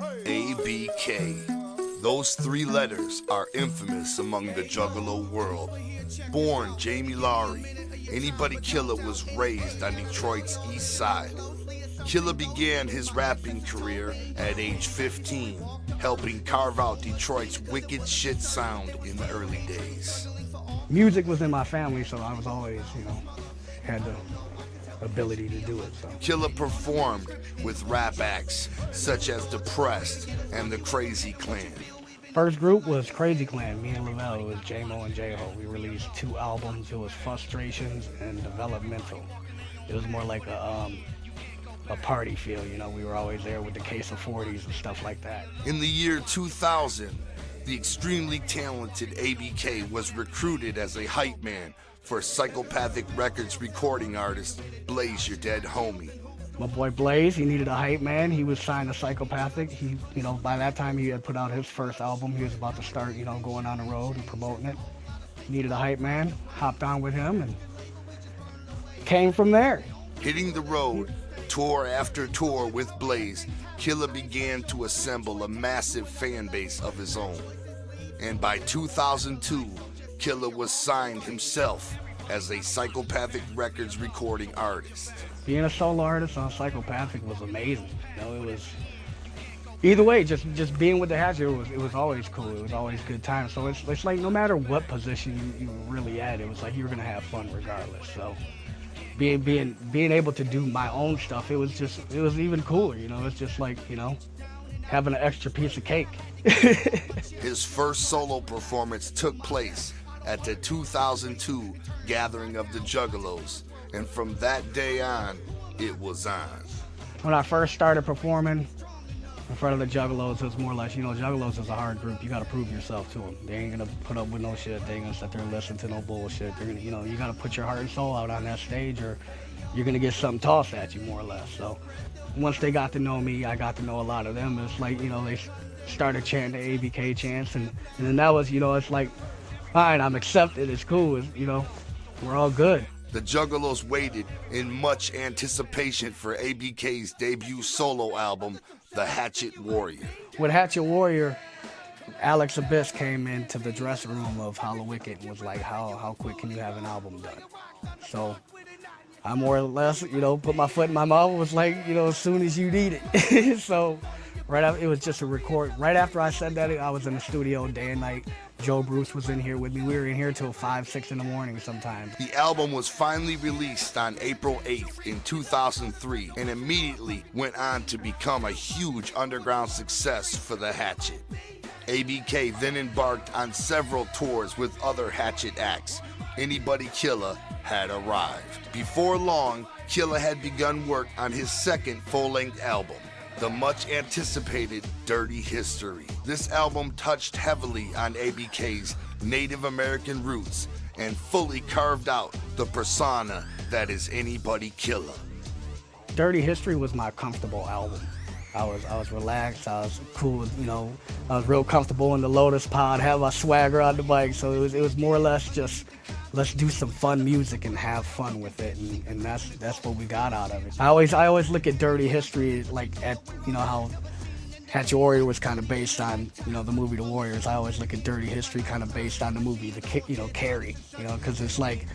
ABK. Those three letters are infamous among the Juggalo world. Born Jamie Lowry, Anybody Killer was raised on Detroit's east side. Killer began his rapping career at age 15, helping carve out Detroit's wicked shit sound in the early days. Music was in my family, so I was always, had the ability to do it. So. Killer performed with rap acts such as Depressed and the Crazy Clan. First group was Crazy Clan, me and Lavelle. It was J-Mo and J-Ho. We released 2 albums. It was Frustrations and Developmental. It was more like a party feel, we were always there with the case of 40s and stuff like that. In the year 2000, the extremely talented ABK was recruited as a hype man for Psychopathic Records recording artist Blaze Your Dead Homie. My boy Blaze, he needed a hype man. He was signed to Psychopathic. He, by that time he had put out his first album. He was about to start, going on the road and promoting it. He needed a hype man, hopped on with him and came from there. Hitting the road, tour after tour with Blaze, Killer began to assemble a massive fan base of his own. And by 2002, Killer was signed himself as a Psychopathic Records recording artist. Being a solo artist on Psychopathic was amazing. It was either way, just being with the Hatchet, it was always cool. It was always good time. So it's like no matter what position you were really at, it was like you were gonna have fun regardless. So being able to do my own stuff, it was even cooler. It's just like having an extra piece of cake. His first solo performance took place at the 2002 gathering of the Juggalos, and from that day on, it was on. When I first started performing in front of the Juggalos, it was more or less, Juggalos is a hard group. You got to prove yourself to them. They ain't gonna put up with no shit. They ain't gonna sit there and listen to no bullshit. They're gonna, you got to put your heart and soul out on that stage, or you're gonna get something tossed at you, more or less. So once they got to know me, I got to know a lot of them. It's like, they started chanting the ABK chants, and then that was, it's like, fine, I'm accepted, it's cool, we're all good. The Juggalos waited in much anticipation for ABK's debut solo album, The Hatchet Warrior. With Hatchet Warrior, Alex Abyss came into the dressing room of Hollow Wicked and was like, how quick can you have an album done? So I more or less, put my foot in my mouth, was like, as soon as you need it. So right after, it was just a record. Right after I said that, I was in the studio day and night. Joe Bruce was in here with me. We were in here till 5, 6 in the morning sometimes. The album was finally released on April 8th in 2003 and immediately went on to become a huge underground success for the Hatchet. ABK then embarked on several tours with other Hatchet acts. Anybody Killer had arrived. Before long, Killer had begun work on his second full-length album, the much anticipated Dirty History. This album touched heavily on ABK's Native American roots and fully carved out the persona that is Anybody Killer. Dirty History was my comfortable album. I was relaxed, I was cool, I was real comfortable in the Lotus Pod, have my swagger on the bike, so it was more or less just, let's do some fun music and have fun with it, and that's what we got out of it. I always look at Dirty History like at, how Hatchet Warrior was kind of based on, the movie The Warriors. I always look at Dirty History kind of based on the movie, Carrie, because it's like,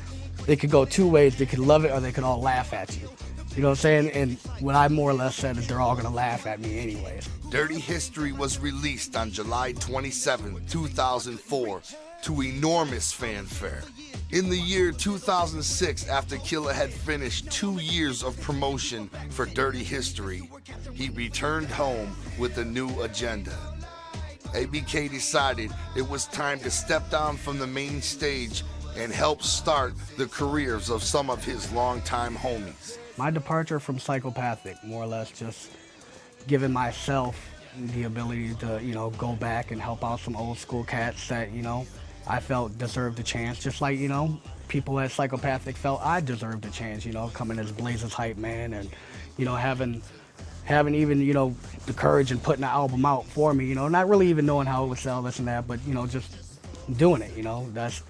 they could go 2 ways. They could love it or they could all laugh at you. You know what I'm saying? And what I more or less said is they're all gonna laugh at me anyways. Dirty History was released on July 27, 2004 to enormous fanfare. In the year 2006, after Killer had finished 2 years of promotion for Dirty History, he returned home with a new agenda. ABK decided it was time to step down from the main stage and help start the careers of some of his longtime homies. My departure from Psychopathic, more or less just giving myself the ability to, go back and help out some old school cats that, I felt deserved a chance, just like, people at Psychopathic felt I deserved a chance, coming as Blaze's hype man and, having even, the courage and putting the album out for me, not really even knowing how it would sell, this and that, but, just doing it, that's,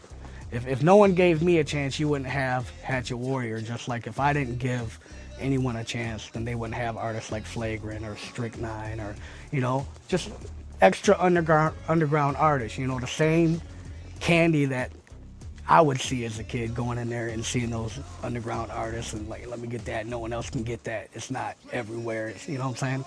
if no one gave me a chance, you wouldn't have Hatchet Warrior, just like if I didn't give anyone a chance, then they wouldn't have artists like Flagrant or Strychnine or, you know, just extra underground artists. You know, the same candy that I would see as a kid, going in there and seeing those underground artists and like, let me get that. No one else can get that. It's not everywhere. It's, you know what I'm saying?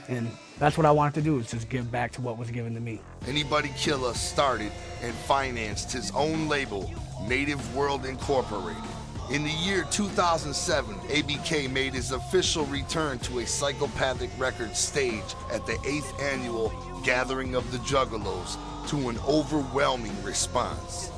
And that's what I wanted to do, is just give back to what was given to me. Anybody Killer started and financed his own label, Native World Incorporated. In the year 2007, ABK made his official return to a Psychopathic Records stage at the 8th annual Gathering of the Juggalos to an overwhelming response.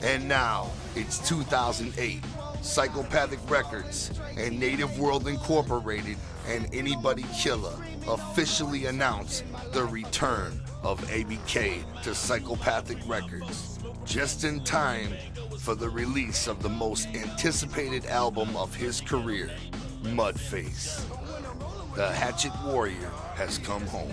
And now, it's 2008. Psychopathic Records and Native World Incorporated and Anybody Killer officially announced the return of ABK to Psychopathic Records, just in time for the release of the most anticipated album of his career, Mudface. The Hatchet Warrior has come home.